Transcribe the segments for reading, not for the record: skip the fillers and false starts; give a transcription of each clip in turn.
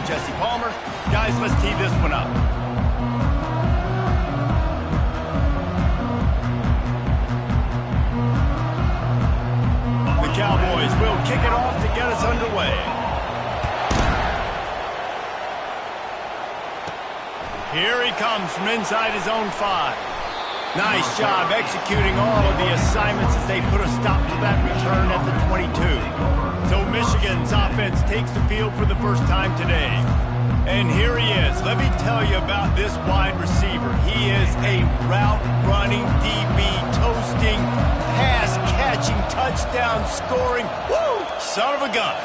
Jesse Palmer. Guys, let's tee this one up. The Cowboys will kick it off to get us underway. Here he comes from inside his own 5. Nice job executing all of the assignments as they put a stop to that return at the 22. So Michigan's offense takes the field for the first time today. And here he is. Let me tell you about this wide receiver. He is a route-running DB, toasting, pass-catching, touchdown-scoring, woo, son of a gun.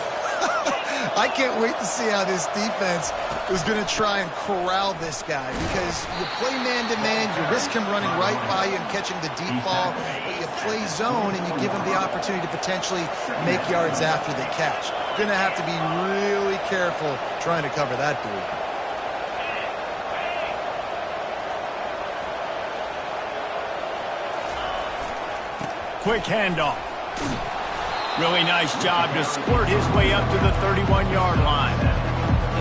I can't wait to see how this defense is going to try and corral this guy, because you play man-to-man, you risk him running right by you and catching the deep ball, but you play zone and you give him the opportunity to potentially make yards after the catch. You're going to have to be really careful trying to cover that dude. Quick handoff. Really nice job to squirt his way up to the 31-yard line.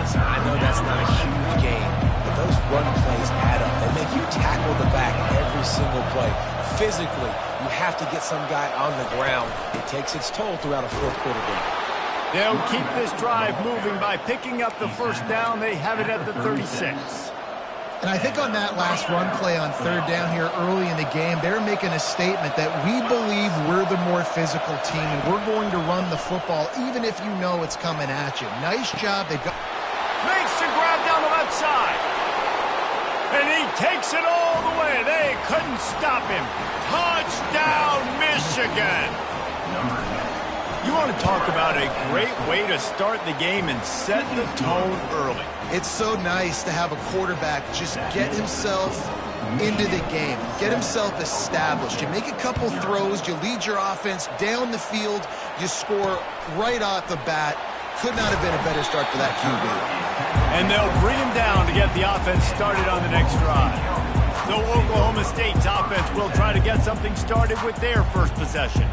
Yes, I know that's not a huge gain, but those run plays add up. They make you tackle the back every single play. Physically, you have to get some guy on the ground. It takes its toll throughout a fourth-quarter game. They'll keep this drive moving by picking up the first down. They have it at the 36. And I think on that last run play on third down here early in the game, they're making a statement that we believe we're the more physical team and we're going to run the football even if you know it's coming at you. Nice job. They got... Makes the grab down the left side. And he takes it all the way. They couldn't stop him. Touchdown, Michigan. You want to talk about a great way to start the game and set the tone early. It's so nice to have a quarterback just get himself into the game, get himself established. You make a couple throws, you lead your offense down the field, you score right off the bat. Could not have been a better start for that QB. And they'll bring him down to get the offense started on the next drive. So Oklahoma State's offense will try to get something started with their first possession.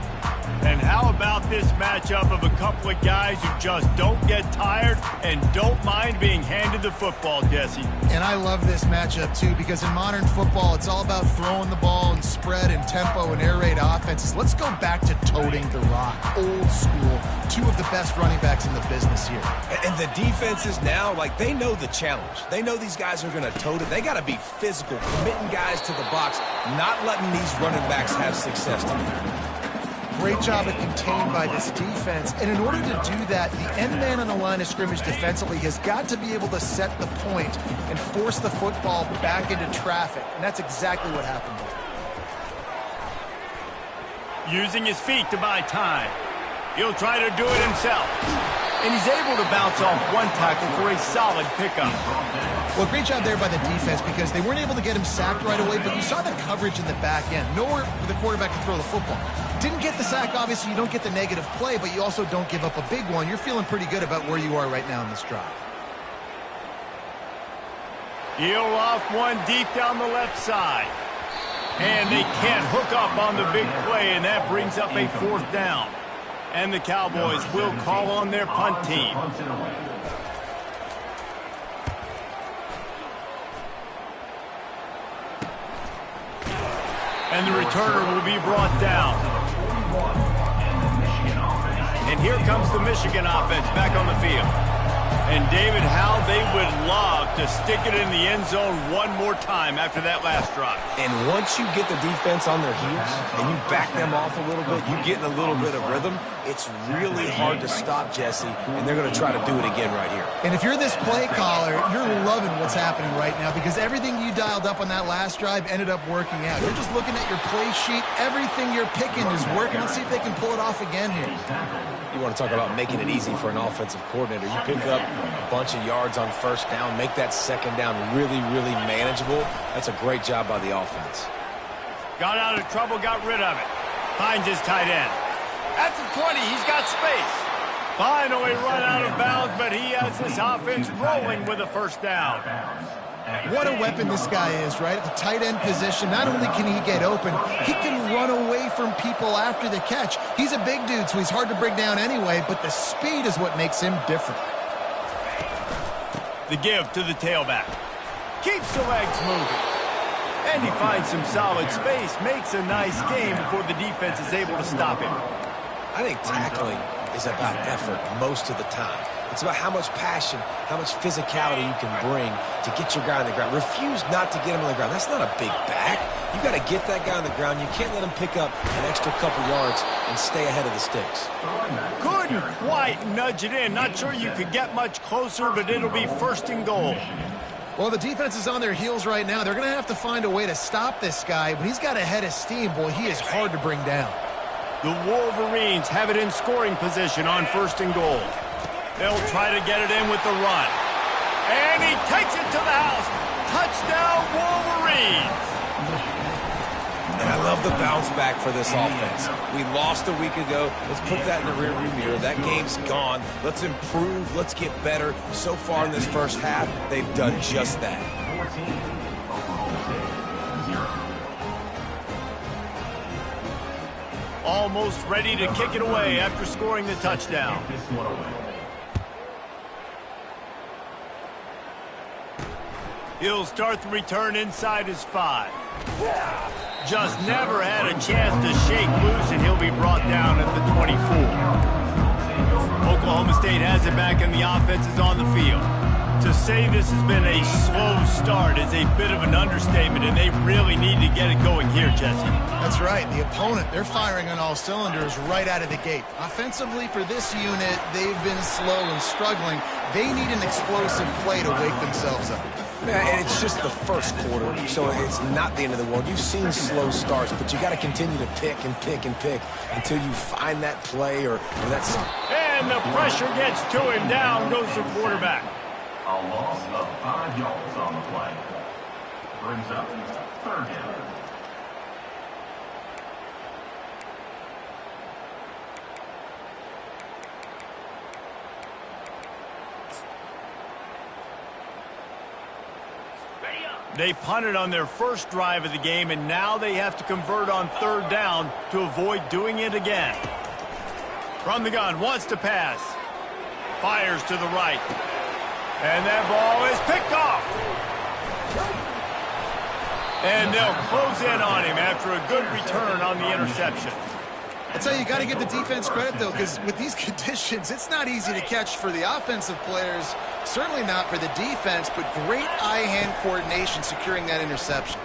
And how about this matchup of a couple of guys who just don't get tired and don't mind being handed the football, Jesse? And I love this matchup, too, because in modern football, it's all about throwing the ball and spread and tempo and air raid offenses. Let's go back to toting the rock, old school. Two of the best running backs in the business here. And the defenses now, like, they know the challenge. They know these guys are going to tote it. They got to be physical, committing guys to the box, not letting these running backs have success tonight. Great job of contained by this defense. And in order to do that, the end man on the line of scrimmage defensively has got to be able to set the point and force the football back into traffic. And that's exactly what happened there. Using his feet to buy time. He'll try to do it himself. And he's able to bounce off one tackle for a solid pickup. Well, great job there by the defense because they weren't able to get him sacked right away, but you saw the coverage in the back end. Nowhere for the quarterback to throw the football. Didn't get the sack, obviously you don't get the negative play, but you also don't give up a big one. You're feeling pretty good about where you are right now in this drive. He'll off one deep down the left side. And they can't hook up on the big play, and that brings up a fourth down. And the Cowboys will call on their punt team. And the returner will be brought down. And here comes the Michigan offense back on the field. And David, how they would love to stick it in the end zone one more time after that last drive. And once you get the defense on their heels and you back them off a little bit, you get in a little bit of rhythm, it's really hard to stop Jesse, and they're going to try to do it again right here. And if you're this play caller, you're loving what's happening right now because everything you dialed up on that last drive ended up working out. You're just looking at your play sheet. Everything you're picking is working. Let's see if they can pull it off again here. You want to talk about making it easy for an offensive coordinator. You pick up a bunch of yards on first down, make that second down really, really manageable. That's a great job by the offense. Got out of trouble, got rid of it. Finds his tight end. At the 20, he's got space. Finally run out of bounds, but he has this offense rolling with a first down. What a weapon this guy is, right? At the tight end position, not only can he get open, he can run away from people after the catch. He's a big dude, so he's hard to bring down anyway, but the speed is what makes him different. The give to the tailback. Keeps the legs moving. And he finds some solid space, makes a nice game before the defense is able to stop him. I think tackling is about effort most of the time. It's about how much passion, how much physicality you can bring to get your guy on the ground. Refuse not to get him on the ground. That's not a big back. You got to get that guy on the ground. You can't let him pick up an extra couple yards and stay ahead of the sticks. Couldn't quite nudge it in. Not sure you could get much closer, but it'll be 1st and goal. Well, the defense is on their heels right now. They're going to have to find a way to stop this guy. But he's got a head of steam. Boy, he is hard to bring down. The Wolverines have it in scoring position on 1st and goal. They'll try to get it in with the run. And he takes it to the house. Touchdown, Wolverines. And I love the bounce back for this offense. We lost a week ago. Let's put that in the rearview mirror. That game's gone. Let's improve. Let's get better. So far in this first half, they've done just that. Almost ready to kick it away after scoring the touchdown. He'll start the return inside his 5. Just never had a chance to shake loose, and he'll be brought down at the 24. Oklahoma State has it back, and the offense is on the field. To say this has been a slow start is a bit of an understatement, and they really need to get it going here, Jesse. That's right. The opponent, they're firing on all cylinders right out of the gate. Offensively, for this unit, they've been slow and struggling. They need an explosive play to wake themselves up. Yeah, and it's just the first quarter, so it's not the end of the world. You've seen slow starts, but you got to continue to pick and pick and pick until you find that play or that's... And the pressure gets to him. Down goes the quarterback. A loss of 5 yards on the play. Brings up 3rd down. They punted on their first drive of the game, and now they have to convert on 3rd down to avoid doing it again. From the gun, wants to pass. Fires to the right. And that ball is picked off. And they'll close in on him after a good return on the interception. I tell you, you got to give the defense credit, though, because with these conditions, it's not easy to catch for the offensive players, certainly not for the defense, but great eye-hand coordination securing that interception.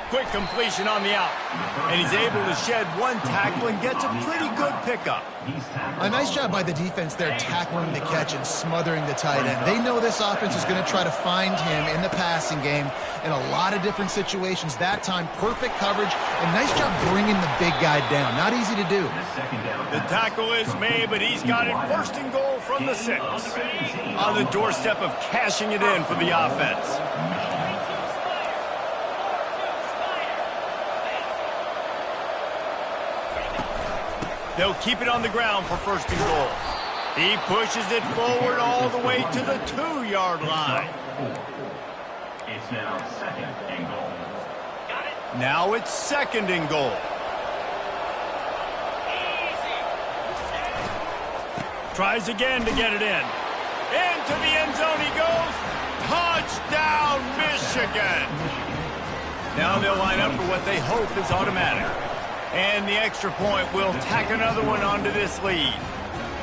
Quick completion on the out. And he's able to shed one tackle and gets a pretty good pickup. A nice job by the defense there, tackling the catch and smothering the tight end. They know this offense is going to try to find him in the passing game in a lot of different situations. That time, perfect coverage, and nice job bringing the big guy down. Not easy to do. The tackle is made, but he's got it 1st and goal from the 6. On the doorstep of cashing it in for the offense. They'll keep it on the ground for 1st and goal. He pushes it forward all the way to the 2-yard line. It's now 2nd and goal. Now it's 2nd and goal. Tries again to get it in. Into the end zone he goes. Touchdown, Michigan. Now they'll line up for what they hope is automatic. And the extra point will tack another one onto this lead.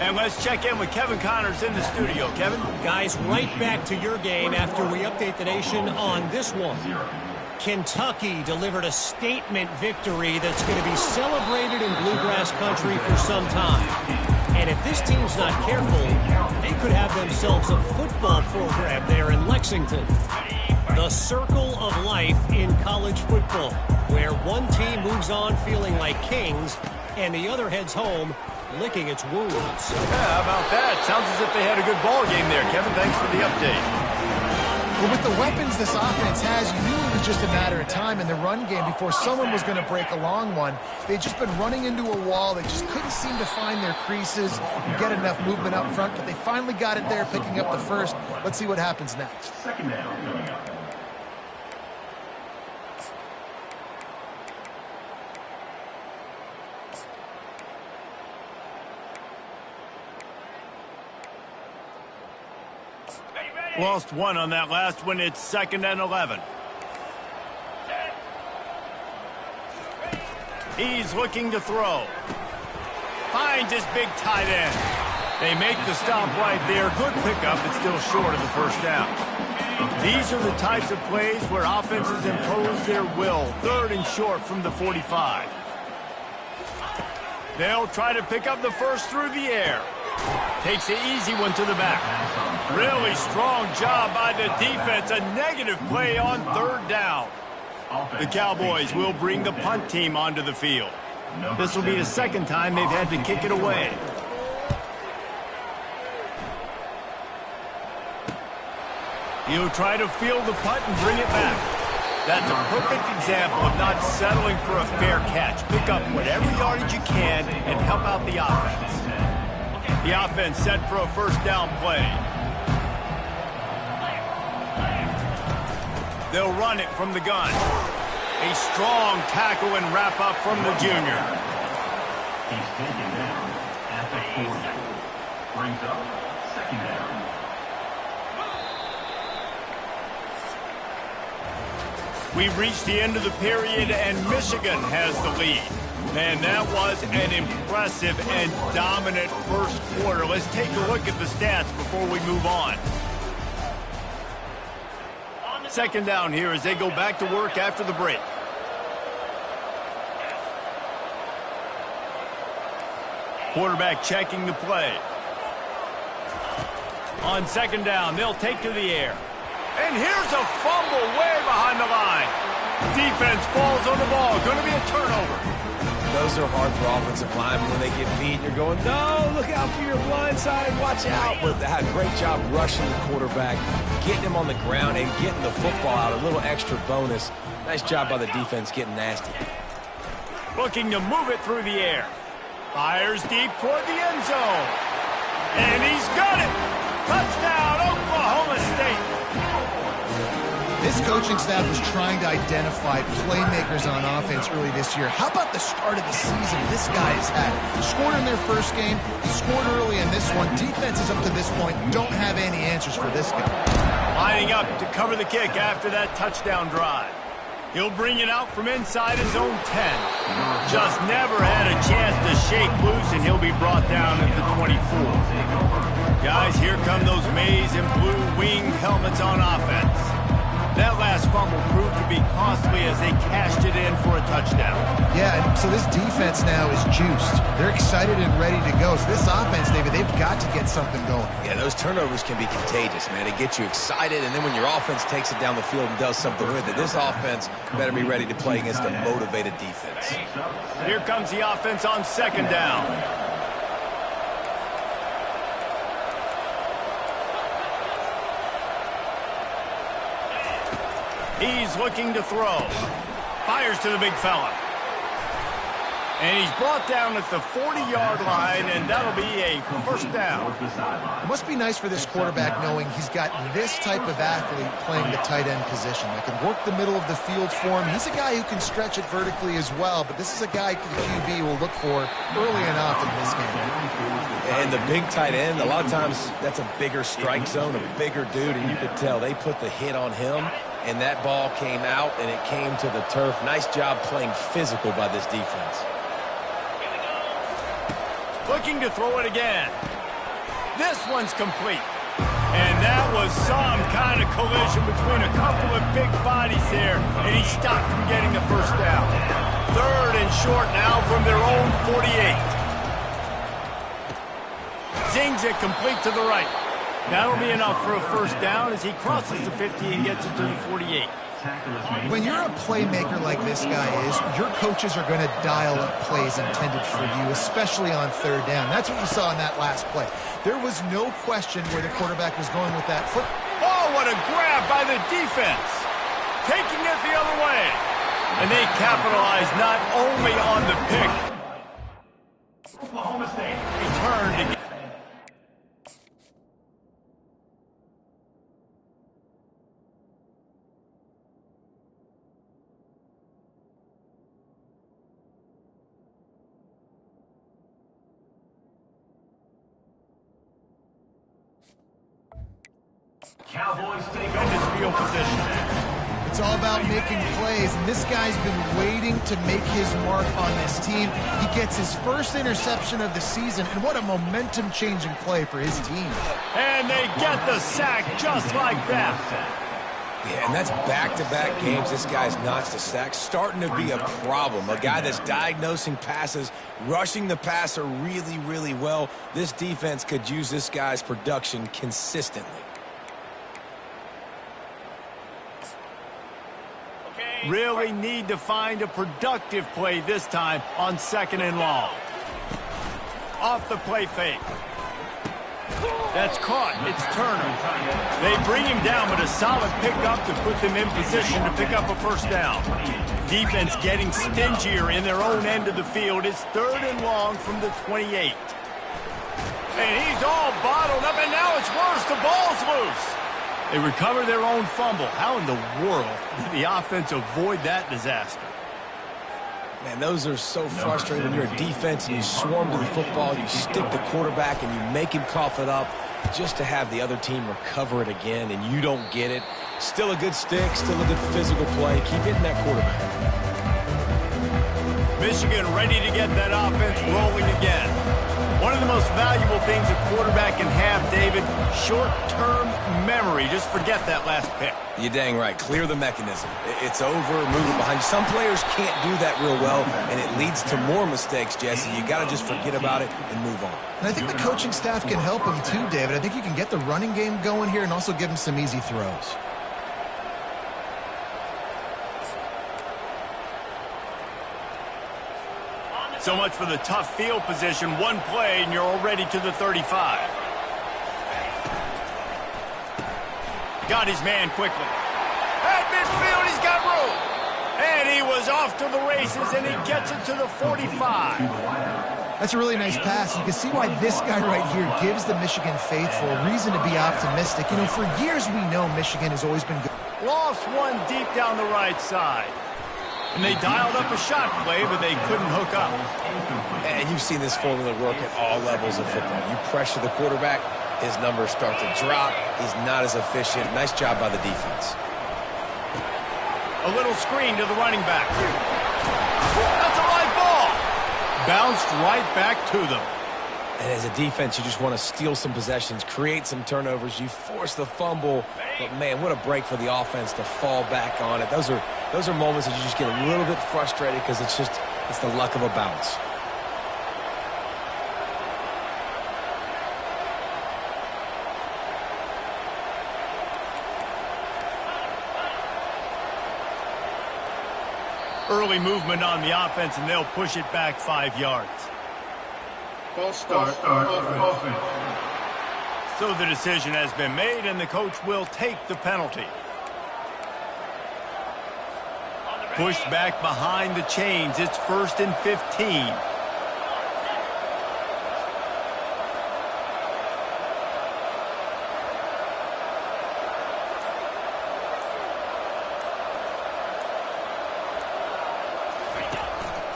And let's check in with Kevin Connors in the studio. Kevin? Guys, right back to your game after we update the nation on this one. Kentucky delivered a statement victory that's going to be celebrated in Bluegrass country for some time. And if this team's not careful, they could have themselves a football program there in Lexington. The circle of life in college football, where one team moves on feeling like kings and the other heads home licking its wounds. Yeah, how about that? Sounds as if they had a good ball game there. Kevin, thanks for the update. Well, with the weapons this offense has, you knew it was just a matter of time in the run game before someone was going to break a long one. They'd just been running into a wall. They just couldn't seem to find their creases and get enough movement up front, but they finally got it there, picking up the first. Let's see what happens next. 2nd down coming up. Lost one on that last one. It's 2nd and 11. He's looking to throw. Finds his big tight end. They make the stop right there. Good pickup, but still short of the first down. These are the types of plays where offenses impose their will. 3rd and short from the 45. They'll try to pick up the first through the air. Takes the easy one to the back. Really strong job by the defense. A negative play on 3rd down. The Cowboys will bring the punt team onto the field. This will be the 2nd time they've had to kick it away. He'll try to field the punt and bring it back. That's a perfect example of not settling for a fair catch. Pick up whatever yardage you can and help out the offense. The offense set for a first down play. They'll run it from the gun. A strong tackle and wrap up from the junior. He's taken down at the 40. Brings up 2nd down. We've reached the end of the period, and Michigan has the lead. Man, that was an impressive and dominant first quarter. Let's take a look at the stats before we move on. 2nd down here as they go back to work after the break. Quarterback checking the play. On 2nd down, they'll take to the air. And here's a fumble way behind the line. Defense falls on the ball. Going to be a turnover. Those are hard for offensive linemen when they get beat. You're going, no, look out for your blind side. Watch out. But they had a great job rushing the quarterback, getting him on the ground, and getting the football out. A little extra bonus. Nice job by the defense getting nasty. Looking to move it through the air. Fires deep toward the end zone. And he's got it. Touchdown, Oklahoma State. This coaching staff was trying to identify playmakers on offense early this year. How about the start of the season this guy has had? Scored in their first game, scored early in this one. Defenses up to this point don't have any answers for this guy. Lining up to cover the kick after that touchdown drive. He'll bring it out from inside his own 10. Just never had a chance to shake loose, and he'll be brought down at the 24. Guys, here come those maize and blue winged helmets on offense. That last fumble proved to be costly as they cashed it in for a touchdown. Yeah, and so this defense now is juiced. They're excited and ready to go. So this offense, David, they've got to get something going. Yeah, those turnovers can be contagious, man. It gets you excited, and then when your offense takes it down the field and does something with it, this offense better be ready to play against a motivated defense. Here comes the offense on 2nd down. He's looking to throw. Fires to the big fella. And he's brought down at the 40-yard line, and that'll be a first down. It must be nice for this quarterback knowing he's got this type of athlete playing the tight end position that can work the middle of the field for him. He's a guy who can stretch it vertically as well, but this is a guy the QB will look for early and often in this game. And the big tight end, a lot of times that's a bigger strike zone, a bigger dude, and you could tell they put the hit on him, and that ball came out, and it came to the turf. Nice job playing physical by this defense. Looking to throw it again. This one's complete. And that was some kind of collision between a couple of big bodies there, and he stopped from getting the first down. 3rd and short now from their own 48. Zings it complete to the right. That'll be enough for a first down as he crosses the 50 and gets it to the 48. When you're a playmaker like this guy is, your coaches are going to dial up plays intended for you, especially on 3rd down. That's what you saw in that last play. There was no question where the quarterback was going with that foot. Oh, what a grab by the defense. Taking it the other way. And they capitalize not only on the pick. Oklahoma State. Return to Cowboys take in this field position. It's all about making plays, and this guy's been waiting to make his mark on this team. He gets his first interception of the season, and what a momentum-changing play for his team. And they get the sack just like that. Yeah, and that's back-to-back games this guy's notched a sack, starting to be a problem. A guy that's diagnosing passes, rushing the passer really, really well. This defense could use this guy's production consistently. Really need to find a productive play this time on 2nd and long. Off the play fake. That's caught. It's Turner. They bring him down, but a solid pickup to put them in position to pick up a first down. Defense getting stingier in their own end of the field. It's 3rd and long from the 28. And he's all bottled up, and now it's worse. The ball's loose. They recover their own fumble. How in the world did the offense avoid that disaster? Man, those are so frustrating when you're a defense and you swarm to the football, you stick the quarterback and you make him cough it up just to have the other team recover it again, and you don't get it. Still a good stick, still a good physical play. Keep hitting that quarterback. Michigan ready to get that offense rolling again. One of the most valuable things a quarterback can have, David, short-term memory. Just forget that last pick. You're dang right. Clear the mechanism. It's over, move it behind you. Some players can't do that real well, and it leads to more mistakes, Jesse. You got to just forget about it and move on. And I think the coaching staff can help him too, David. I think you can get the running game going here and also give him some easy throws. So much for the tough field position. One play, and you're already to the 35. Got his man quickly. At midfield, he's got room. And he was off to the races, and he gets it to the 45. That's a really nice pass. You can see why this guy right here gives the Michigan faithful reason to be optimistic. You know, for years we know Michigan has always been good. Lost one deep down the right side. And they dialed up a shot play, but they couldn't hook up. And you've seen this formula work at all levels of football. You pressure the quarterback, his numbers start to drop. He's not as efficient. Nice job by the defense. A little screen to the running back. That's a live ball. Bounced right back to them. And as a defense, you just want to steal some possessions, create some turnovers. You force the fumble. But, man, what a break for the offense to fall back on it. Those are moments that you just get a little bit frustrated because it's the luck of a bounce. Early movement on the offense, and they'll push it back 5 yards. False start. Offense. So the decision has been made, and the coach will take the penalty. Pushed back behind the chains. It's 1st and 15.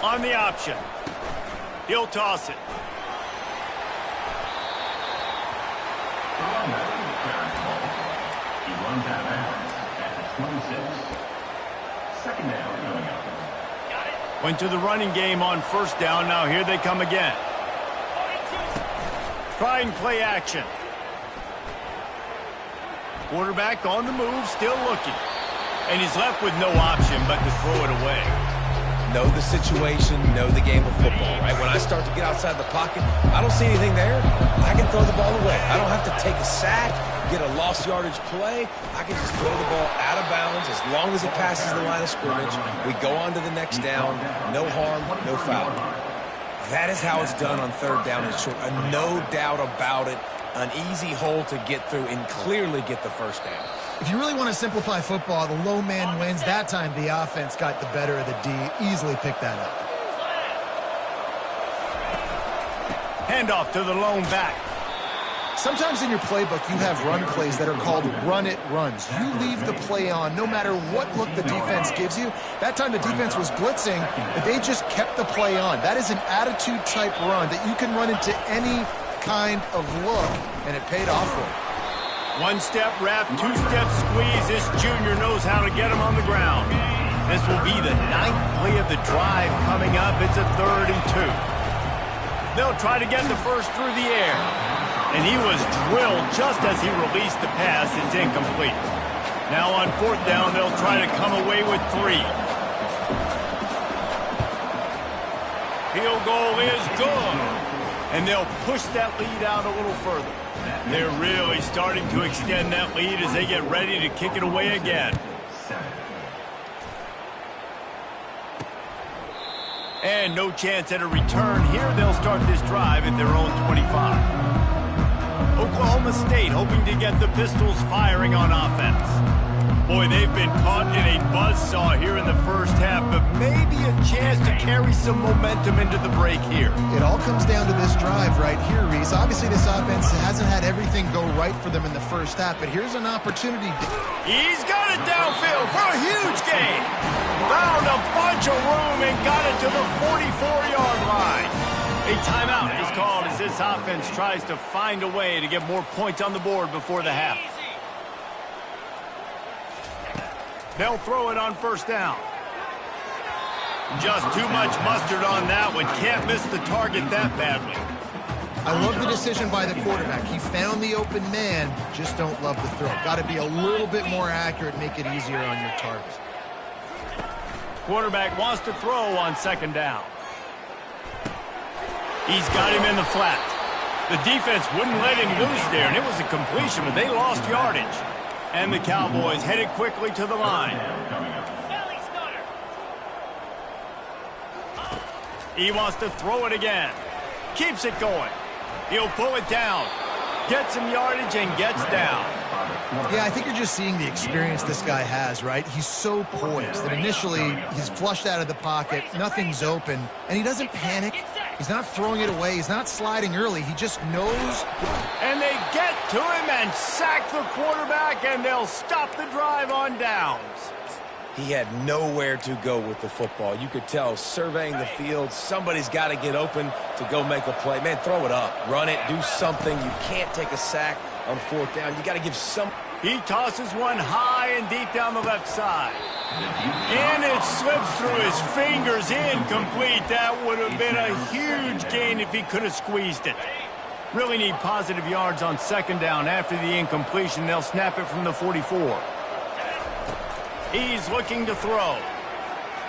On the option. He'll toss it. He runs out of bounds at the 26. Second down coming up. Went to the running game on 1st down. Now here they come again. Trying play action. Quarterback on the move, still looking. And he's left with no option but to throw it away. Know the situation, know the game of football, right? When I start to get outside the pocket, I don't see anything there. I can throw the ball away. I don't have to take a sack, get a lost yardage play. I can just throw the ball out of bounds as long as it passes the line of scrimmage. We go on to the next down. No harm, no foul. That is how it's done on 3rd down and short. No doubt about it. An easy hole to get through and clearly get the 1st down. If you really want to simplify football, the low man wins. That time the offense got the better of the D. Easily picked that up. Handoff to the lone back. Sometimes in your playbook, you have run plays that are called run-it runs. You leave the play on no matter what look the defense gives you. That time the defense was blitzing, but they just kept the play on. That is an attitude-type run that you can run into any kind of look, and it paid off for them. One-step wrap, two-step squeeze. This junior knows how to get him on the ground. This will be the 9th play of the drive coming up. It's a 3rd and 2. They'll try to get the first through the air. And he was drilled just as he released the pass. It's incomplete. Now on 4th down, they'll try to come away with 3. Field goal is good. And they'll push that lead out a little further. They're really starting to extend that lead as they get ready to kick it away again. And no chance at a return here. They'll start this drive at their own 25. Oklahoma State hoping to get the Pistols firing on offense. Boy, they've been caught in a buzzsaw here in the first half, but maybe a chance to carry some momentum into the break here. It all comes down to this drive right here, Reese. Obviously, this offense hasn't had everything go right for them in the first half, but here's an opportunity. He's got it downfield for a huge gain. Found a bunch of room and got it to the 44-yard line. A timeout is called as this offense tries to find a way to get more points on the board before the half. They'll throw it on 1st down. Just too much mustard on that one. Can't miss the target that badly. I love the decision by the quarterback. He found the open man, just don't love the throw. Got to be a little bit more accurate, make it easier on your target. Quarterback wants to throw on 2nd down. He's got him in the flat. The defense wouldn't let him loose there, and it was a completion, but they lost yardage. And the Cowboys headed quickly to the line. He wants to throw it again. Keeps it going. He'll pull it down. Gets some yardage and gets down. Yeah, I think you're just seeing the experience this guy has, right? He's so poised that initially he's flushed out of the pocket, nothing's open, and he doesn't panic. He's not throwing it away. He's not sliding early. He just knows. And they get to him and sack the quarterback, and they'll stop the drive on downs. He had nowhere to go with the football. You could tell, surveying the field, somebody's got to get open to go make a play. Man, throw it up. Run it. Do something. You can't take a sack on 4th down. You got to give some. He tosses one high and deep down the left side. And it slips through his fingers, incomplete. That would have been a huge gain if he could have squeezed it. Really need positive yards on 2nd down. After the incompletion, they'll snap it from the 44. He's looking to throw.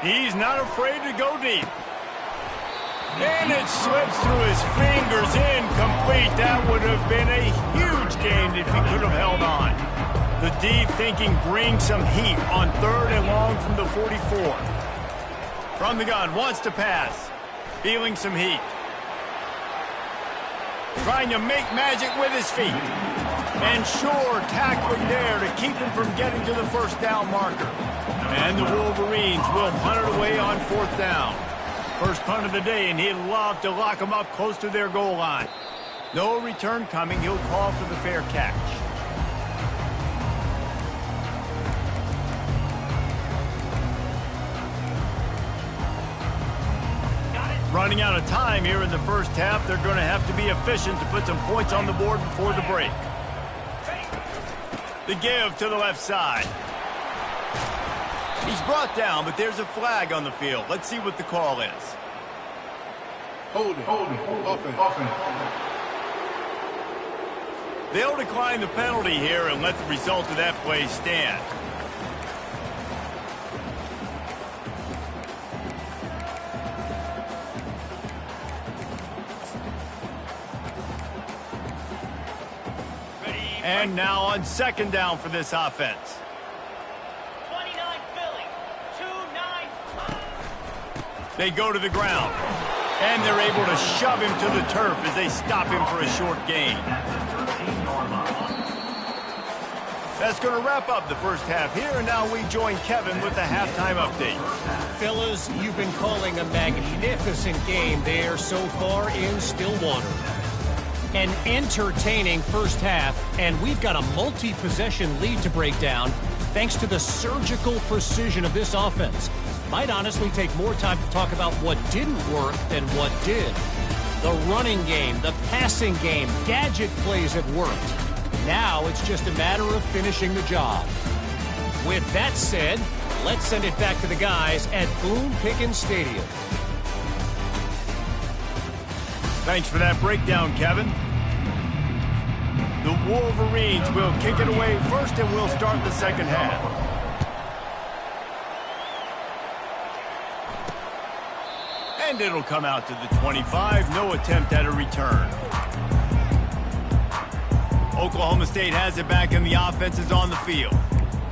He's not afraid to go deep. And it slips through his fingers, incomplete. That would have been a huge gain if he could have held on. The D thinking bring some heat on 3rd and long from the 44. From the gun, wants to pass. Feeling some heat. Trying to make magic with his feet. And sure, tackling there to keep him from getting to the 1st down marker. And the Wolverines will punt it away on 4th down. First punt of the day, and he'd love to lock them up close to their goal line. No return coming. He'll call for the fair catch. Running out of time here in the first half. They're going to have to be efficient to put some points on the board before the break. The give to the left side. He's brought down, but there's a flag on the field. Let's see what the call is. Hold it. Offense. They'll decline the penalty here and let the result of that play stand. And now on 2nd down for this offense. 29 Philly, 2-9. They go to the ground. And they're able to shove him to the turf as they stop him for a short gain. That's going to wrap up the first half here, and now we join Kevin with the halftime update. Fellas, you've been calling a magnificent game there so far in Stillwater. An entertaining first half, and we've got a multi-possession lead to break down thanks to the surgical precision of this offense. Might honestly take more time to talk about what didn't work than what did. The running game, the passing game, gadget plays have worked. Now it's just a matter of finishing the job. With that said, let's send it back to the guys at Boone Pickens Stadium. Thanks for that breakdown, Kevin. The Wolverines will kick it away first, and we'll start the second half. And it'll come out to the 25. No attempt at a return. Oklahoma State has it back, and the offense is on the field.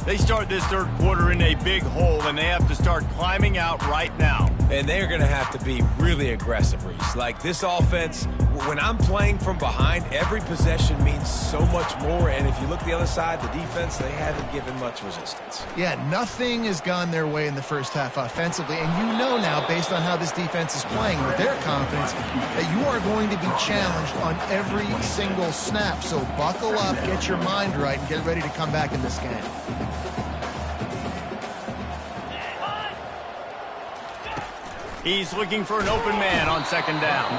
They start this third quarter in a big hole, and they have to start climbing out right now. And they're going to have to be really aggressive, Reese. Like, this offense, when I'm playing from behind, every possession means so much more. And if you look the other side, the defense, they haven't given much resistance. Yeah, nothing has gone their way in the first half offensively. And you know now, based on how this defense is playing with their confidence, that you are going to be challenged on every single snap. So buckle up, get your mind right, and get ready to come back in this game. He's looking for an open man on second down.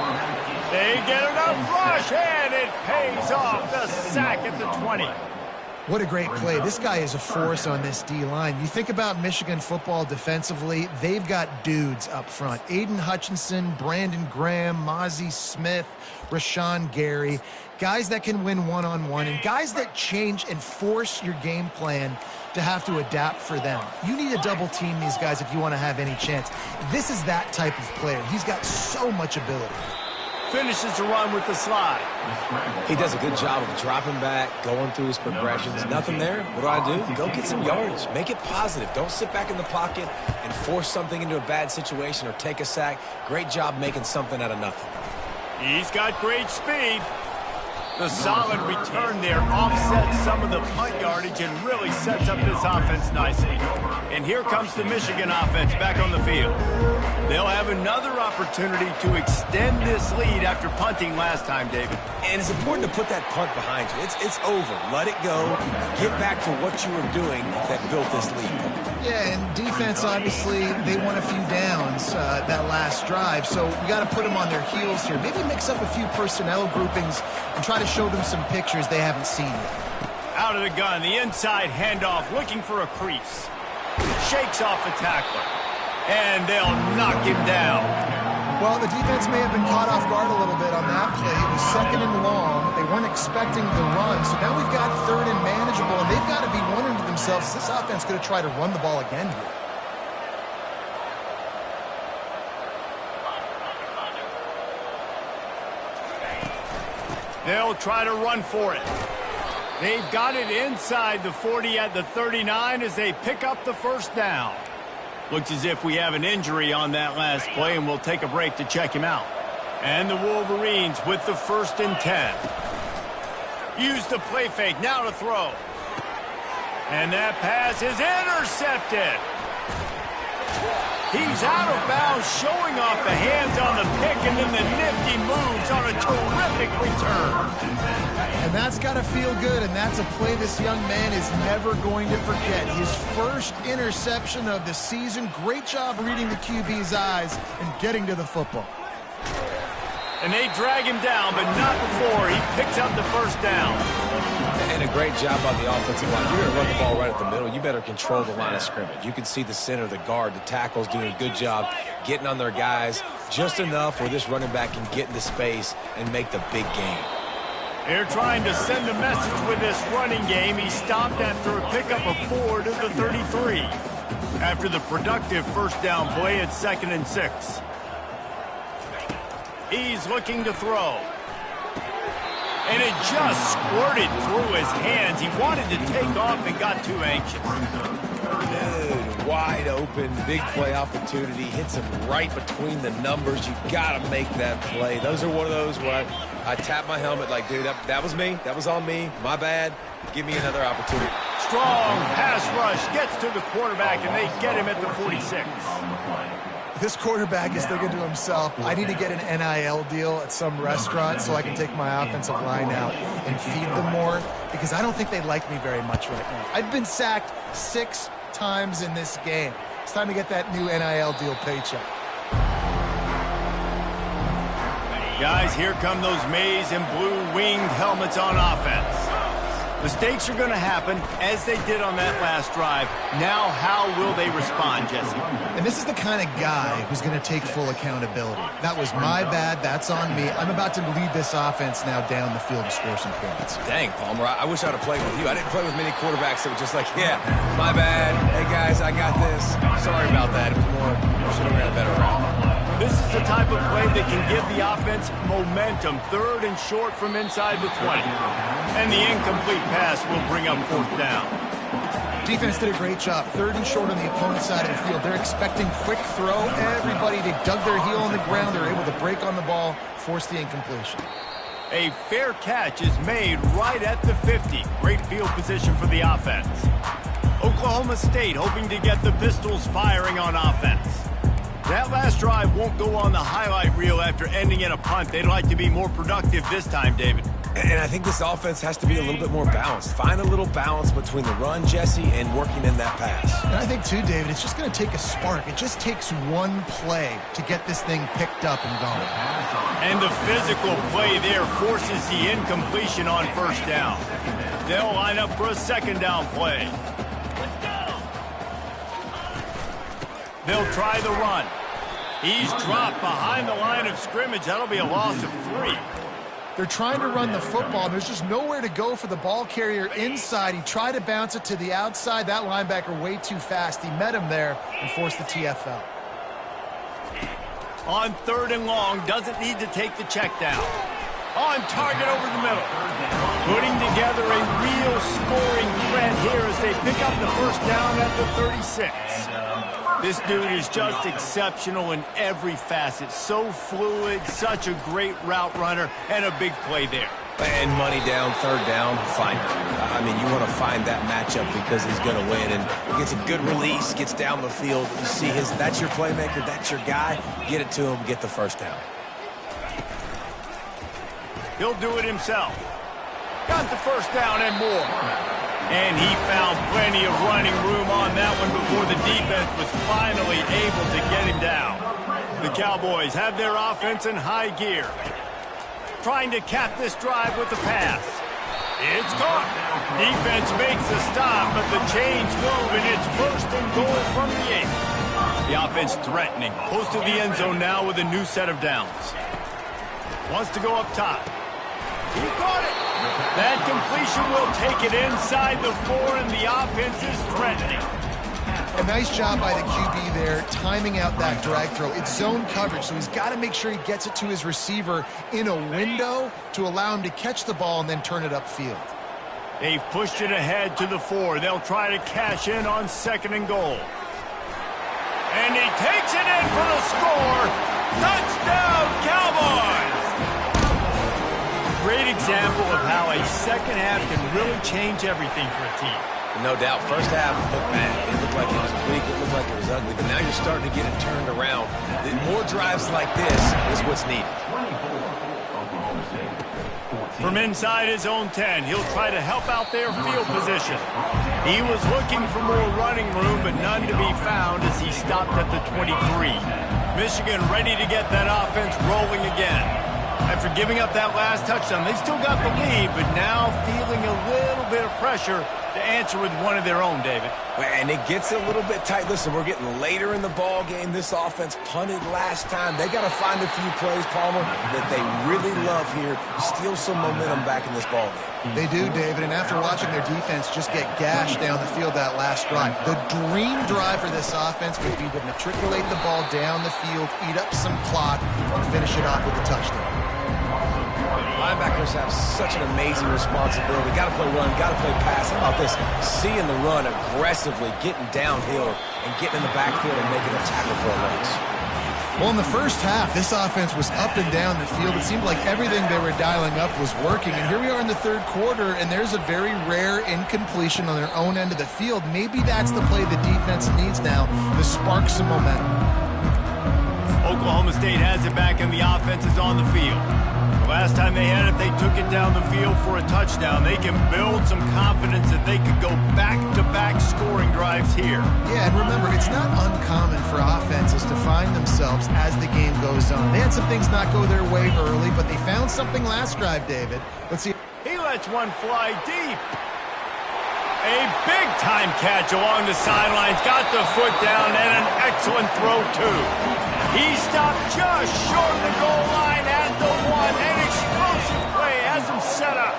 They get enough rush, and it pays off. The sack at the 20. What a great play. This guy is a force on this D-line. You think about Michigan football defensively, they've got dudes up front. Aiden Hutchinson, Brandon Graham, Mozzie Smith, Rashawn Gary. Guys that can win one-on-one and guys that change and force your game plan to have to adapt for them. You need to double team these guys if you want to have any chance. This is that type of player. He's got so much ability. Finishes the run with the slide. He does a good job of dropping back, going through his progressions. Nothing there. What do? Go get some yardage. Make it positive. Don't sit back in the pocket and force something into a bad situation or take a sack. Great job making something out of nothing. He's got great speed. The solid return there offsets some of the punt yardage and really sets up this offense nicely. And here comes the Michigan offense back on the field. They'll have another opportunity to extend this lead after punting last time, David. And it's important to put that punt behind you. It's over. Let it go. Get back to what you were doing that built this lead. Yeah, and defense, obviously, they won a few downs that last drive, so we got to put them on their heels here. Maybe mix up a few personnel groupings and try to show them some pictures they haven't seen yet. Out of the gun, the inside handoff, looking for a crease. Shakes off the tackler, and they'll knock him down. Well, the defense may have been caught off guard a little bit on that play. It was second and long. They weren't expecting the run, so now we've got third and manageable, and they've got to be wondering to themselves, is this offense going to try to run the ball again here? They'll try to run for it. They've got it inside the 40 at the 39 as they pick up the first down. Looks as if we have an injury on that last play, and we'll take a break to check him out. And the Wolverines with the 1st and 10. Use the play fake, now to throw. And that pass is intercepted. He's out of bounds, showing off the hands on the pick, and then the nifty moves on a terrific return. And that's got to feel good, and that's a play this young man is never going to forget. His first interception of the season. Great job reading the QB's eyes and getting to the football. And they drag him down, but not before he picks up the first down. And a great job on the offensive line. You're going to run the ball right at the middle. You better control the line of scrimmage. You can see the center, the guard, the tackles doing a good job getting on their guys just enough where this running back can get into space and make the big game. They're trying to send a message with this running game. He stopped after a pickup of 4 to the 33. After the productive first down play, it's 2nd and 6. He's looking to throw. And it just squirted through his hands. He wanted to take off and got too anxious. Dude, wide open, big play opportunity. Hits him right between the numbers. You got to make that play. Those are one of those where I tap my helmet like, dude, that was me. That was on me. My bad. Give me another opportunity. Strong pass rush gets to the quarterback, and they get him at the 46. This quarterback is thinking to himself, I need to get an NIL deal at some restaurant so I can take my offensive line out and feed them more, because I don't think they like me very much right now. I've been sacked 6 times in this game. It's time to get that new NIL deal paycheck. Guys, here come those maize and blue winged helmets on offense. Mistakes are going to happen, as they did on that last drive. Now, how will they respond, Jesse? And this is the kind of guy who's going to take full accountability. That was my bad. That's on me. I'm about to lead this offense now down the field to score some points. Dang, Palmer, I wish I'd have played with you. I didn't play with many quarterbacks that were just like, yeah, my bad. Hey, guys, I got this. Sorry about that. It was more, should have ran a better route. This is the type of play that can give the offense momentum. 3rd and short from inside the 20. And the incomplete pass will bring up 4th down. Defense did a great job. 3rd and short on the opponent's side of the field. They're expecting quick throw. Everybody, they dug their heel on the ground. They're able to break on the ball, force the incompletion. A fair catch is made right at the 50. Great field position for the offense. Oklahoma State hoping to get the Pistols firing on offense. That last drive won't go on the highlight reel after ending in a punt. They'd like to be more productive this time, David. And I think this offense has to be a little bit more balanced. Find a little balance between the run, Jesse, and working in that pass. And I think, too, David, it's just going to take a spark. It just takes one play to get this thing picked up and going. And the physical play there forces the incompletion on 1st down. They'll line up for a 2nd down play. They'll try the run. He's dropped behind the line of scrimmage. That'll be a loss of 3. They're trying to run the football. There's just nowhere to go for the ball carrier inside. He tried to bounce it to the outside. That linebacker way too fast. He met him there and forced the TFL. On 3rd and long, doesn't need to take the check down. On target over the middle. Putting together a real scoring threat here as they pick up the 1st down at the 36. This dude is just exceptional in every facet. So fluid, such a great route runner, and a big play there. And money down, 3rd down, find him. I mean, you want to find that matchup because he's going to win. And gets a good release, gets down the field. You see that's your playmaker, that's your guy. Get it to him, get the 1st down. He'll do it himself. Got the 1st down and more. And he found plenty of running room on that one before the defense was finally able to get him down. The Cowboys have their offense in high gear. Trying to cap this drive with the pass. It's caught. Defense makes the stop, but the chains move, and it's 1st and goal from the 8. The offense threatening. Close to the end zone now with a new set of downs. Wants to go up top. He caught it. That completion will take it inside the 4, and the offense is threatening. A nice job by the QB there, timing out that drag throw. It's zone coverage, so he's got to make sure he gets it to his receiver in a window to allow him to catch the ball and then turn it upfield. They've pushed it ahead to the 4. They'll try to cash in on 2nd and goal. And he takes it in for the score. Touchdown, Cowboys! Great example of how a 2nd half can really change everything for a team. No doubt. 1st half looked bad. It looked like it was weak. It looked like it was ugly. But now you're starting to get it turned around. More drives like this is what's needed. From inside his own 10, he'll try to help out their field position. He was looking for more running room, but none to be found as he stopped at the 23. Michigan ready to get that offense rolling again. After giving up that last touchdown, they still got the lead, but now feeling a little bit of pressure to answer with one of their own, David. And it gets a little bit tight. Listen, we're getting later in the ball game. This offense punted last time. They got to find a few plays, Palmer, that they really love here. Steal some momentum back in this ball game. They do, David, and after watching their defense just get gashed down the field that last drive, the dream drive for this offense would be to matriculate the ball down the field, eat up some clock, and finish it off with a touchdown. Linebackers have such an amazing responsibility. Got to play run, got to play pass. How about this? Seeing the run aggressively, getting downhill, and getting in the backfield and making a tackle for a loss. Well, in the 1st half, this offense was up and down the field. It seemed like everything they were dialing up was working. And here we are in the 3rd quarter, and there's a very rare incompletion on their own end of the field. Maybe that's the play the defense needs now to spark some momentum. Oklahoma State has it back, and the offense is on the field. Last time they had it, they took it down the field for a touchdown. They can build some confidence that they could go back-to-back scoring drives here. Yeah, and remember, it's not uncommon for offenses to find themselves as the game goes on. They had some things not go their way early, but they found something last drive, David. Let's see. He lets lets one fly deep. A big-time catch along the sidelines. Got the foot down and an excellent throw, too. He stopped just short of the goal line at the one. An explosive play has him set up.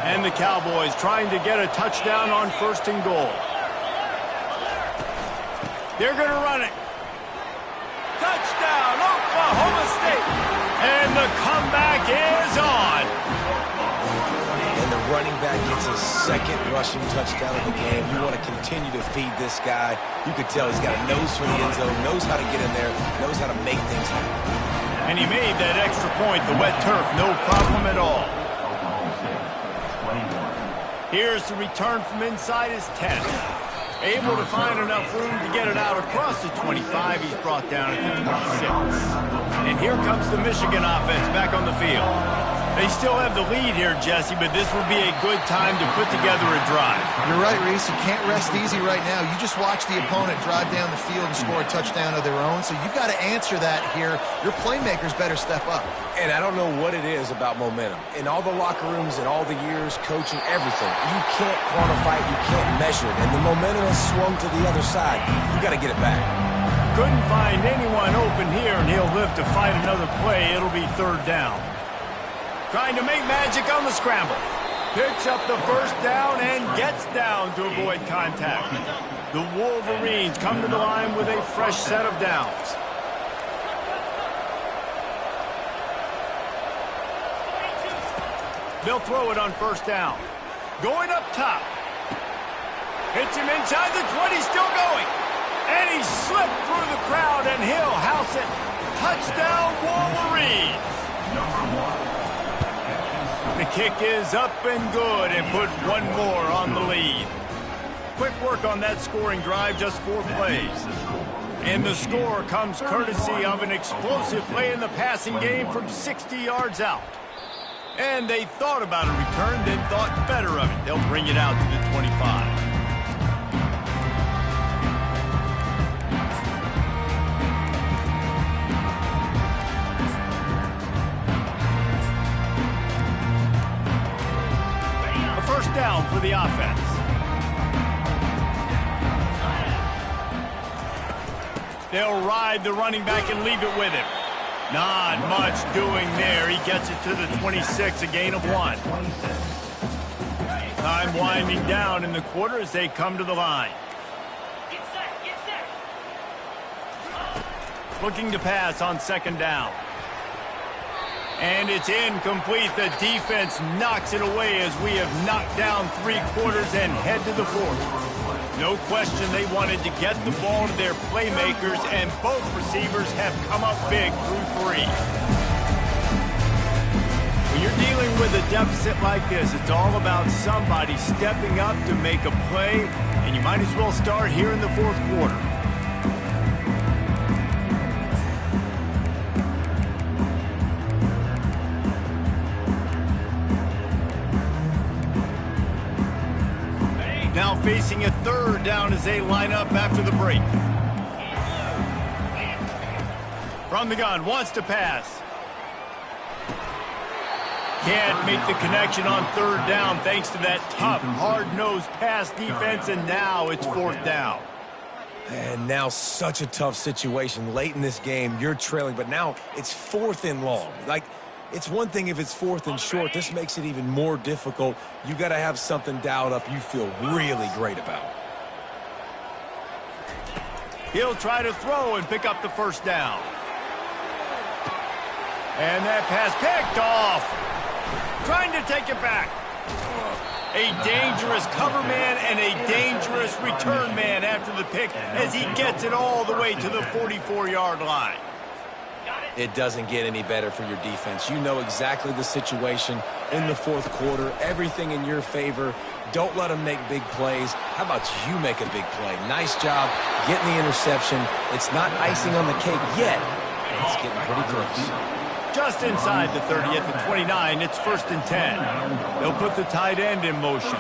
And the Cowboys trying to get a touchdown on 1st and goal. They're going to run it. Touchdown, Oklahoma State. And the comeback is on. And the running back gets his 2nd rushing touchdown of the game. You want to continue to feed this guy. You could tell he's got a nose for the end zone, knows how to get in there, knows how to make things happen. And he made that extra point, the wet turf, no problem at all. Here's the return from inside his 10. Able to find enough room to get it out across the 25. He's brought down at the 26. And here comes the Michigan offense back on the field. They still have the lead here, Jesse, but this will be a good time to put together a drive. You're right, Reese. You can't rest easy right now. You just watch the opponent drive down the field and score a touchdown of their own, so you've got to answer that here. Your playmakers better step up. And I don't know what it is about momentum. In all the locker rooms and all the years, coaching, everything, you can't quantify it, you can't measure it. And the momentum has swung to the other side. You got to get it back. Couldn't find anyone open here, and he'll live to fight another play. It'll be 3rd down. Trying to make magic on the scramble. Picks up the 1st down and gets down to avoid contact. The Wolverines come to the line with a fresh set of downs. They'll throw it on 1st down. Going up top. Hits him inside the 20, still going. And he slipped through the crowd, and he'll house it. Touchdown, Wolverines. The kick is up and good and put one more on the lead. Quick work on that scoring drive, just 4 plays. And the score comes courtesy of an explosive play in the passing game from 60 yards out. And they thought about a return, then thought better of it. They'll bring it out to the 25. Down for the offense. They'll ride the running back and leave it with him. Not much doing there. He gets it to the 26, a gain of 1. Time winding down in the quarter as they come to the line. Get set, get set. Looking to pass on 2nd down. And it's incomplete. The defense knocks it away as we have knocked down 3 quarters and head to the 4th. No question they wanted to get the ball to their playmakers, and both receivers have come up big through 3. When you're dealing with a deficit like this, it's all about somebody stepping up to make a play, and you might as well start here in the 4th quarter. Now facing a 3rd down as they line up after the break. From the gun, wants to pass. Can't make the connection on 3rd down thanks to that tough, hard-nosed pass defense, and now it's 4th down. And now such a tough situation. Late in this game, you're trailing, but now it's 4th and long. Like, it's one thing if it's 4th and short. This makes it even more difficult. You got to have something dialed up you feel really great about. He'll try to throw and pick up the 1st down. And that pass picked off. Trying to take it back. A dangerous cover man and a dangerous return man after the pick as he gets it all the way to the 44-yard line. It doesn't get any better for your defense. You know exactly the situation in the 4th quarter. Everything in your favor. Don't let them make big plays. How about you make a big play? Nice job getting the interception. It's not icing on the cake yet. It's getting pretty close. Just inside the 30 at the 29, it's 1st and 10. They'll put the tight end in motion.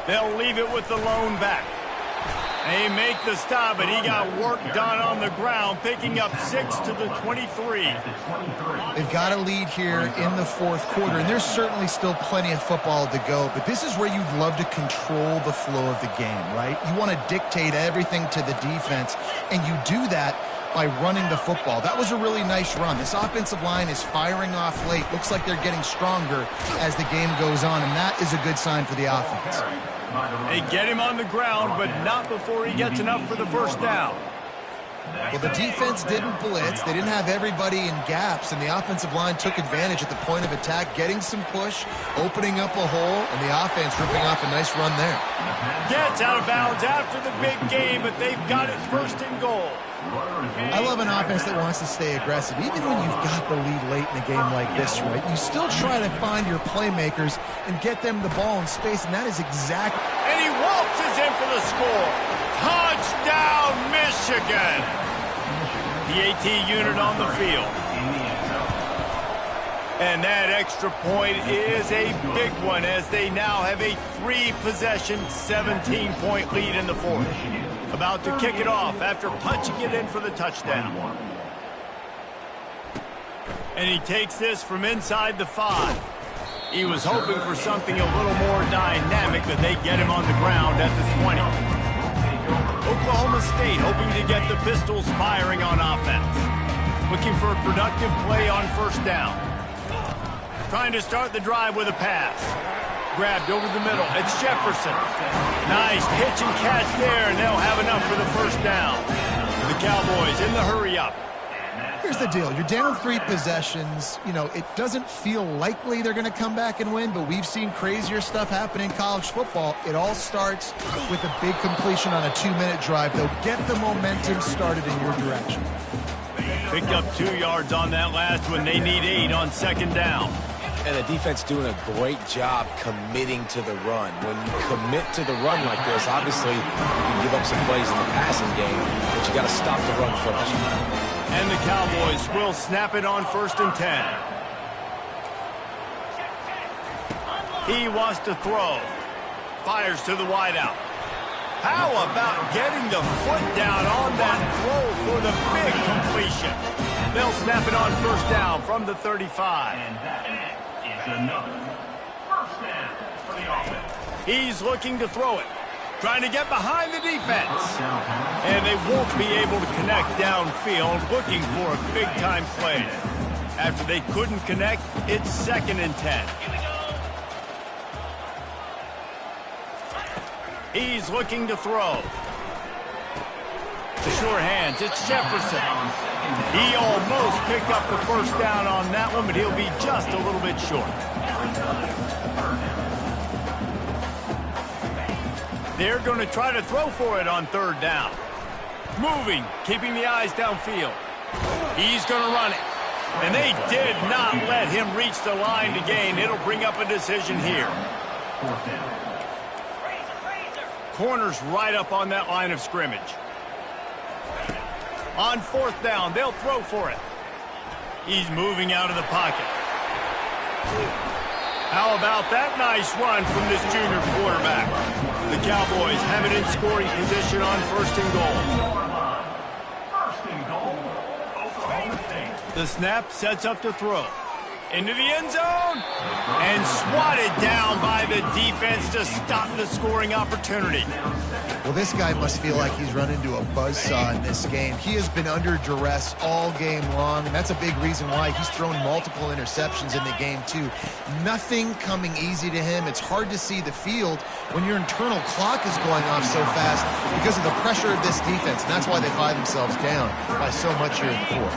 They'll leave it with the lone back. They make the stop, but he got work done on the ground, picking up 6 to the 23. They've got a lead here in the fourth quarter, and there's certainly still plenty of football to go, but this is where you'd love to control the flow of the game, right? You want to dictate everything to the defense, and you do that by running the football. That was a really nice run. This offensive line is firing off late. Looks like they're getting stronger as the game goes on, and that is a good sign for the offense. They get him on the ground, but not before he gets enough for the first down. Well, the defense didn't blitz. They didn't have everybody in gaps, and the offensive line took advantage at the point of attack, getting some push, opening up a hole, and the offense ripping off a nice run there. Gets out of bounds after the big game, but they've got it first and goal. I love an offense that wants to stay aggressive. Even when you've got the lead late in a game like this, right, you still try to find your playmakers and get them the ball in space, and that is exactly... And he waltzes in for the score. Touchdown, Michigan. The AT unit on the field. And that extra point is a big one as they now have a 3-possession, 17-point lead in the fourth. About to kick it off after punching it in for the touchdown. And he takes this from inside the 5. He was hoping for something a little more dynamic, but they get him on the ground at the 20. Oklahoma State hoping to get the Pistols firing on offense. Looking for a productive play on first down. Trying to start the drive with a pass. Grabbed over the middle. It's Jefferson. Nice pitch and catch there, and they'll have enough for the first down. The Cowboys in the hurry-up. Here's the deal. You're down 3 possessions. You know, it doesn't feel likely they're going to come back and win, but we've seen crazier stuff happen in college football. It all starts with a big completion on a 2-minute drive. They'll get the momentum started in your direction. Picked up 2 yards on that last one. They need 8 on second down. And the defense doing a great job committing to the run. When you commit to the run like this, obviously you can give up some plays in the passing game, but you got to stop the run first. And the Cowboys will snap it on first and 10. He wants to throw. Fires to the wideout. How about getting the foot down on that throw for the big completion? They'll snap it on first down from the 35. And that is another first down for the offense. He's looking to throw it. Trying to get behind the defense. And they won't be able to connect downfield, looking for a big-time play. After they couldn't connect, it's second and 10. He's looking to throw. The sure hands, it's Jefferson. He almost picked up the first down on that one, but he'll be just a little bit short. They're going to try to throw for it on third down. Moving, keeping the eyes downfield. He's going to run it. And they did not let him reach the line to gain. It'll bring up a decision here. Corner's right up on that line of scrimmage. On fourth down, they'll throw for it. He's moving out of the pocket. How about that nice run from this junior quarterback? The Cowboys have it in scoring position on first and goal. The snap sets up to throw. Into the end zone. And swatted down by the defense to stop the scoring opportunity. Well, this guy must feel like he's run into a buzzsaw in this game. He has been under duress all game long, and that's a big reason why he's thrown multiple interceptions in the game, too. Nothing coming easy to him. It's hard to see the field when your internal clock is going off so fast because of the pressure of this defense, and that's why they find themselves down by so much here in the fourth.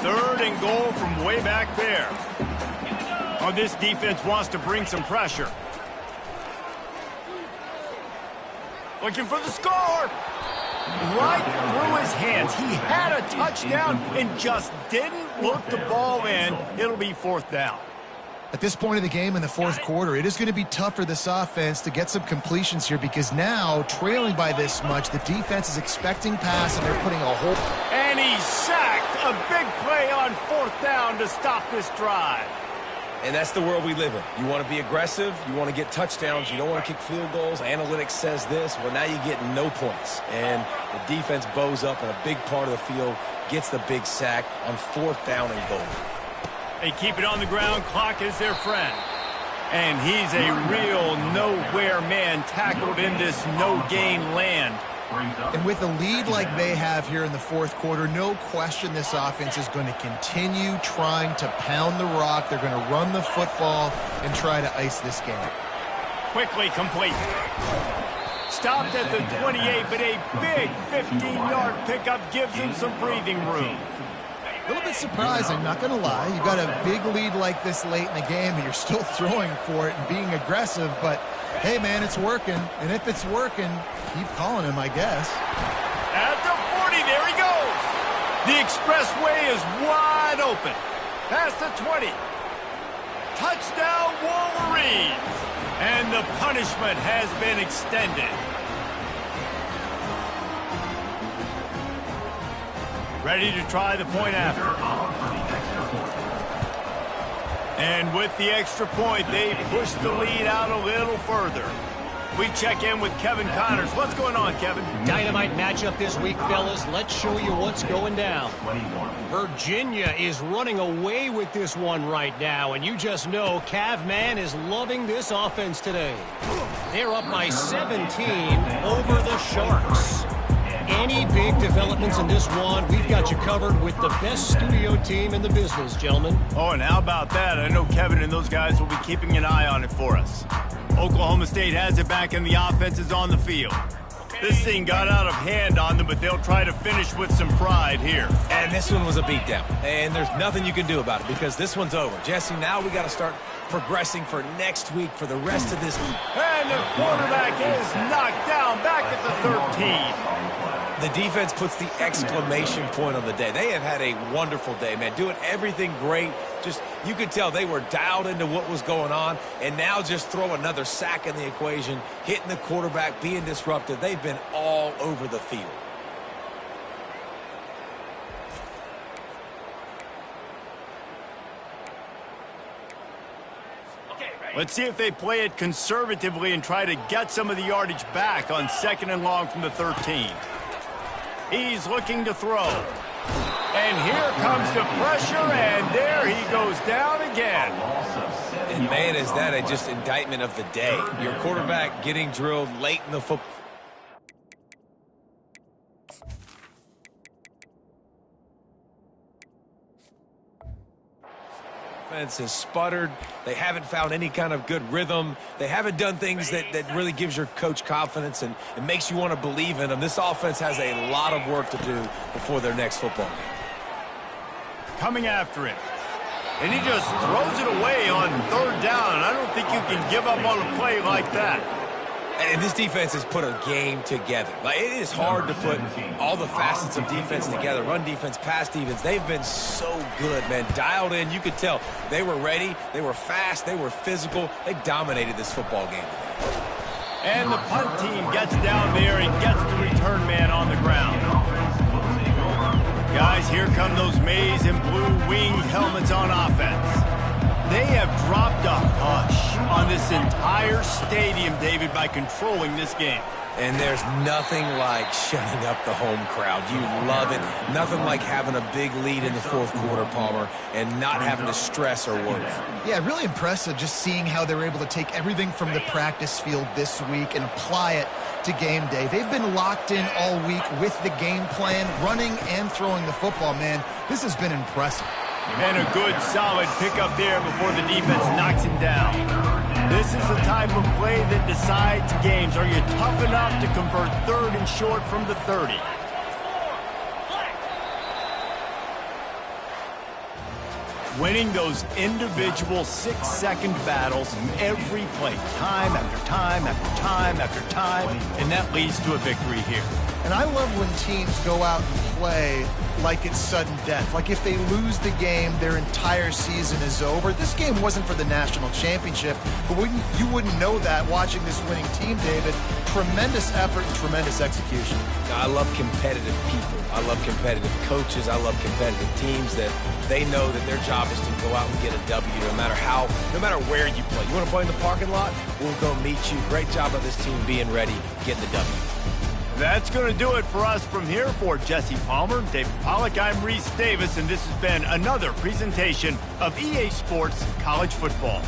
Third and goal from way back there. Oh, this defense wants to bring some pressure. Looking for the score. Right through his hands. He had a touchdown and just didn't look the ball in. It'll be fourth down. At this point of the game in the fourth quarter, it is going to be tough for this offense to get some completions here because now, trailing by this much, the defense is expecting pass and they're putting a whole... And he's sacked. A big play on fourth down to stop this drive. And that's the world we live in. You want to be aggressive, you want to get touchdowns, you don't want to kick field goals. Analytics says this. Well, now you get no points. And the defense bows up in a big part of the field, gets the big sack on 4th down and goal. They keep it on the ground. Clock is their friend. And he's a real nowhere man tackled in this no-gain land. And with a lead like they have here in the 4th quarter, no question this offense is going to continue trying to pound the rock. They're going to run the football and try to ice this game. Quickly complete. Stopped at the 28, but a big 15-yard pickup gives him some breathing room. A little bit surprising, not going to lie. You got a big lead like this late in the game, and you're still throwing for it and being aggressive. But, hey, man, it's working. And if it's working, keep calling him, I guess. At the 40, there he goes. The expressway is wide open. Past the 20. Touchdown, Wolverines. And the punishment has been extended. Ready to try the point after. And with the extra point, they push the lead out a little further. We check in with Kevin Connors. What's going on, Kevin? Dynamite matchup this week, fellas. Let's show you what's going down. Virginia is running away with this one right now, and you just know Cav Man is loving this offense today. They're up by 17 over the Sharks. Any big developments in this one, we've got you covered with the best studio team in the business, gentlemen. Oh, and how about that? I know Kevin and those guys will be keeping an eye on it for us. Oklahoma State has it back and the offense is on the field. This thing got out of hand on them, but they'll try to finish with some pride here. And this one was a beatdown. And there's nothing you can do about it because this one's over. Jesse, now we got to start progressing for next week for the rest of this week. And the quarterback is knocked down back at the 13. The defense puts the exclamation point on the day. They have had a wonderful day, man, doing everything great. Just, you could tell they were dialed into what was going on, and now just throw another sack in the equation, hitting the quarterback, being disruptive. They've been all over the field. Let's see if they play it conservatively and try to get some of the yardage back on 2nd and long from the 13. He's looking to throw. And here comes the pressure, and there he goes down again. And, man, is that a just indictment of the day. Your quarterback getting drilled late in the football. Offense has sputtered. They haven't found any kind of good rhythm. They haven't done things that really gives your coach confidence and makes you want to believe in them. This offense has a lot of work to do before their next football game. Coming after him. And he just throws it away on 3rd down. I don't think you can give up on a play like that. And this defense has put a game together. Like, it is hard to put all the facets of defense together. Run defense, pass defense. They've been so good, man. Dialed in. You could tell they were ready. They were fast. They were physical. They dominated this football game today. And the punt team gets down there and gets the return man on the ground. Guys, here come those maize and blue winged helmets on offense. They have dropped a hush on this entire stadium, David, by controlling this game. And there's nothing like shutting up the home crowd. You love it. Nothing like having a big lead in the 4th quarter, Palmer, and not having to stress or worry. Yeah, really impressive just seeing how they're able to take everything from the practice field this week and apply it to game day. They've been locked in all week with the game plan, running and throwing the football, man. This has been impressive. And a good, solid pickup there before the defense knocks him down. This is the type of play that decides games. Are you tough enough to convert 3rd and short from the 30? Winning those individual 6-second battles every play, time after time after time after time, and that leads to a victory here. And I love when teams go out and play like it's sudden death. Like if they lose the game, their entire season is over. This game wasn't for the national championship, but you wouldn't know that watching this winning team, David. Tremendous effort and tremendous execution. I love competitive people. I love competitive coaches. I love competitive teams that they know that their job is to go out and get a W no matter where you play. You want to play in the parking lot? We'll go meet you. Great job of this team being ready, getting the W. That's going to do it for us from here. For Jesse Palmer, David Pollack, I'm Reese Davis, and this has been another presentation of EA Sports College Football.